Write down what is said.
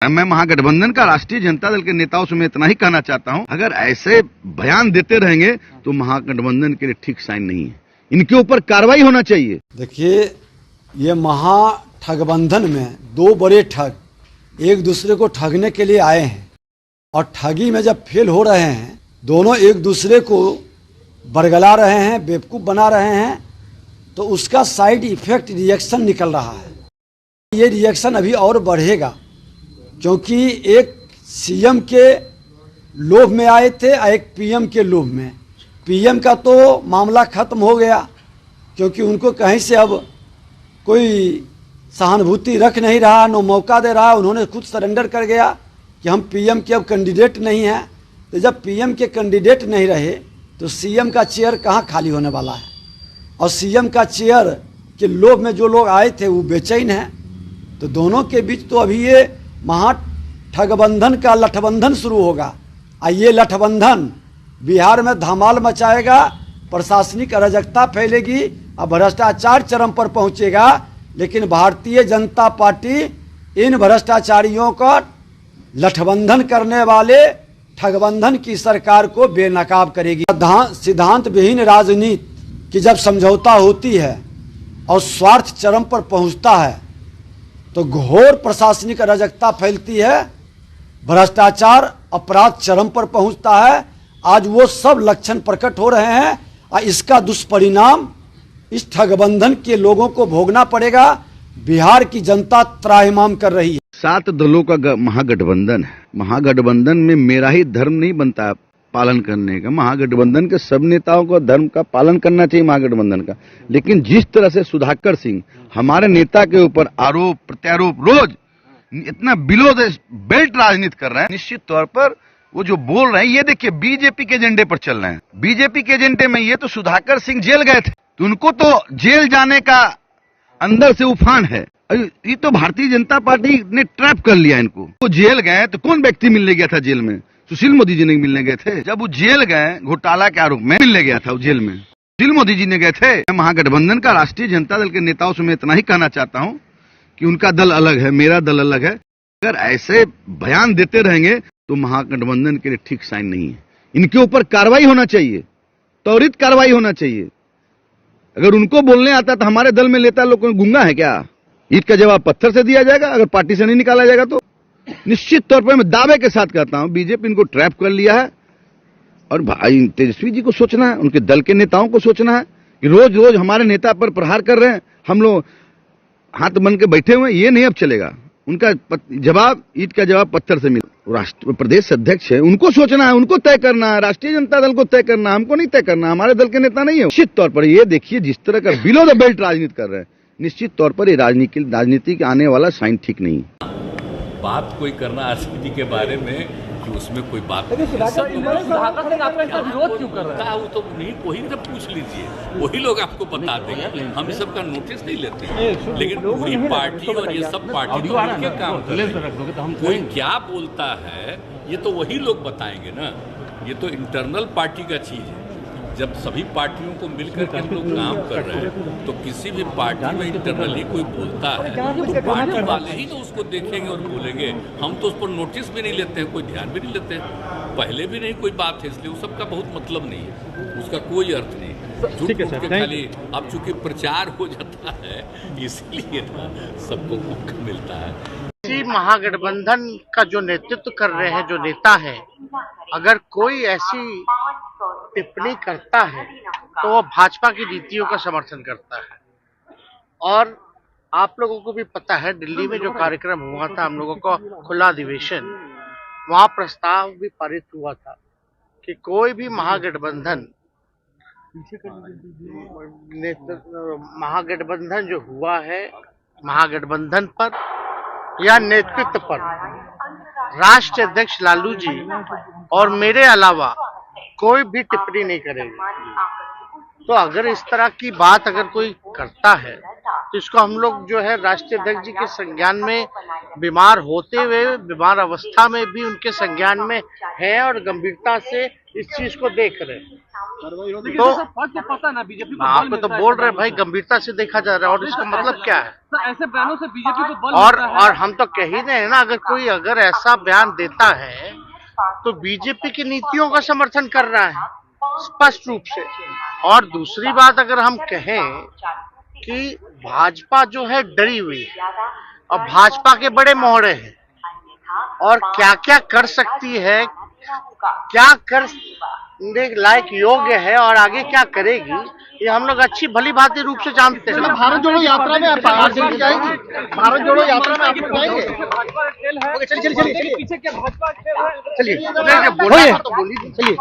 मैं महागठबंधन का राष्ट्रीय जनता दल के नेताओं से मैं इतना ही कहना चाहता हूं, अगर ऐसे बयान देते रहेंगे तो महागठबंधन के लिए ठीक साइन नहीं है, इनके ऊपर कार्रवाई होना चाहिए। देखिए, ये महाठगबंधन में दो बड़े ठग एक दूसरे को ठगने के लिए आए हैं और ठगी में जब फेल हो रहे हैं, दोनों एक दूसरे को बरगला रहे हैं, बेवकूफ़ बना रहे हैं, तो उसका साइड इफेक्ट रिएक्शन निकल रहा है। ये रिएक्शन अभी और बढ़ेगा, क्योंकि एक सीएम के लोभ में आए थे और एक पीएम के लोभ में। पीएम का तो मामला खत्म हो गया, क्योंकि उनको कहीं से अब कोई सहानुभूति रख नहीं रहा, न मौका दे रहा। उन्होंने खुद सरेंडर कर गया कि हम पीएम के अब कैंडिडेट नहीं हैं। तो जब पीएम के कैंडिडेट नहीं रहे तो सीएम का चेयर कहाँ खाली होने वाला है, और सीएम का चेयर के लोभ में जो लोग आए थे वो बेचैन हैं। तो दोनों के बीच तो अभी ये महाठगबंधन का लठबंधन शुरू होगा, और ये लठबंधन बिहार में धमाल मचाएगा, प्रशासनिक अराजकता फैलेगी और भ्रष्टाचार चरम पर पहुंचेगा। लेकिन भारतीय जनता पार्टी इन भ्रष्टाचारियों का लठबंधन करने वाले ठगबंधन की सरकार को बेनकाब करेगी। सिद्धांत विहीन राजनीति की जब समझौता होती है और स्वार्थ चरम पर पहुंचता है तो घोर प्रशासनिक अराजकता फैलती है, भ्रष्टाचार अपराध चरम पर पहुंचता है। आज वो सब लक्षण प्रकट हो रहे हैं और इसका दुष्परिणाम इस ठगबंधन के लोगों को भोगना पड़ेगा। बिहार की जनता त्राहिमाम कर रही है। 7 दलों का महागठबंधन है। महागठबंधन में मेरा ही धर्म नहीं बनता पालन करने का। महागठबंधन के सब नेताओं को धर्म का पालन करना चाहिए महागठबंधन का। लेकिन जिस तरह से सुधाकर सिंह हमारे नेता के ऊपर आरोप प्रत्यारोप रोज इतना बिलो द बेल्ट राजनीति कर रहे हैं, निश्चित तौर पर वो जो बोल रहे हैं, ये देखिए बीजेपी के एजेंडे पर चल रहे हैं। बीजेपी के एजेंडे में ये तो सुधाकर सिंह जेल गए थे, तो उनको तो जेल जाने का अंदर से उफान है। ये तो भारतीय जनता पार्टी ने ट्रैप कर लिया इनको। वो जेल गए तो कौन व्यक्ति मिलने गया था जेल में? सुशील मोदी जी ने मिलने गए थे। जब वो जेल गए घोटाला के आरोप में मिलने गया था वो जेल में, सुशील मोदी जी ने गए थे। महागठबंधन का राष्ट्रीय जनता दल के नेताओं से मैं इतना ही कहना चाहता हूं कि उनका दल अलग है, मेरा दल अलग है। अगर ऐसे बयान देते रहेंगे तो महागठबंधन के लिए ठीक साइन नहीं है, इनके ऊपर कार्रवाई होना चाहिए, त्वरित कार्रवाई होना चाहिए। अगर उनको बोलने आता तो हमारे दल में लेता लोग गूंगा है क्या? ईंट का जवाब पत्थर से दिया जाएगा अगर पार्टी से नहीं निकाला जाएगा तो। निश्चित तौर पर मैं दावे के साथ कहता हूं बीजेपी इनको ट्रैप कर लिया है। और भाई तेजस्वी जी को सोचना है, उनके दल के नेताओं को सोचना है कि रोज रोज हमारे नेता पर प्रहार कर रहे हैं, हम लोग हाथ बन के बैठे हुए हैं, ये नहीं अब चलेगा। उनका जवाब ईंट का जवाब पत्थर से मिला। राष्ट्र प्रदेश अध्यक्ष है, उनको सोचना है, उनको तय करना है, राष्ट्रीय जनता दल को तय करना है, हमको नहीं तय करना, हमारे दल के नेता नहीं है। निश्चित तौर पर ये देखिए जिस तरह का बिलो द बेल्ट राजनीति कर रहे हैं, निश्चित तौर पर ये राजनीति के आने वाला साइन ठीक नहीं है। बात कोई करना आरसीपी के बारे में कि उसमें कोई बात नहीं, विरोध क्यों कर रहा है? वो तो नहीं, वही तो पूछ लीजिए, वही लोग आपको बता देंगे। हम सबका नोटिस नहीं लेते हैं, लेकिन पूरी पार्टी और ये सब पार्टी तो मिलकर काम कर रहे हैं। कोई क्या बोलता है ये तो वही लोग बताएंगे ना। ये तो इंटरनल पार्टी का चीज है। जब सभी पार्टियों को मिलकर के हम लोग काम कर रहे हैं तो किसी भी पार्टी में इंटरनली कोई बोलता है तो पार्टी वाले ही तो उसको देखेंगे और बोलेंगे। हम तो उस पर नोटिस भी नहीं लेते हैं, कोई ध्यान भी नहीं लेते हैं, पहले भी नहीं कोई बात है, इसलिए उस सबका बहुत मतलब नहीं है, उसका कोई अर्थ नहीं है। झूठ के खाली अब चूंकि प्रचार हो जाता है इसलिए ना सबको मौका मिलता है। इसी महागठबंधन का जो नेतृत्व कर रहे हैं जो नेता है, अगर कोई ऐसी टिप्पणी करता है तो वो भाजपा की नीतियों का समर्थन करता है। और आप लोगों को भी पता है दिल्ली में जो कार्यक्रम हुआ था हम लोगों का खुला अधिवेशन, वहां प्रस्ताव भी पारित हुआ था कि कोई भी महागठबंधन जो हुआ है, महागठबंधन पर या नेतृत्व पर राष्ट्रीय अध्यक्ष लालू जी और मेरे अलावा कोई भी टिप्पणी नहीं करेंगे। तो अगर इस तरह की बात अगर कोई करता है तो इसको हम लोग जो है राष्ट्रीय अध्यक्ष जी के संज्ञान में, बीमार होते हुए बीमार अवस्था में भी उनके संज्ञान में है और गंभीरता से इस चीज को देख रहे हैं। तो फर्क तो पता ना बीजेपी को आप तो बोल रहे भाई गंभीरता से देखा जा रहा है, और इसका मतलब क्या है? ऐसे बयानों से बीजेपी को बल और हम तो कह ही रहे हैं ना, अगर ऐसा बयान देता है तो बीजेपी की नीतियों का समर्थन कर रहा है स्पष्ट रूप से। और दूसरी बात, अगर हम कहें कि भाजपा जो है डरी हुई है और भाजपा के बड़े मोहरे हैं और क्या क्या कर सकती है, क्या करने लायक योग्य है और आगे क्या करेगी, ये हम लोग अच्छी भली भांति रूप से जानते हैं। भारत जोड़ो यात्रा में आप जाएंगे? भारत जोड़ो यात्रा में आप जाएंगे? भाजपा का खेल है, चलिए पीछे क्या भाजपा का खेल है? चलिए बोलिए, तो बोलिए, चलिए।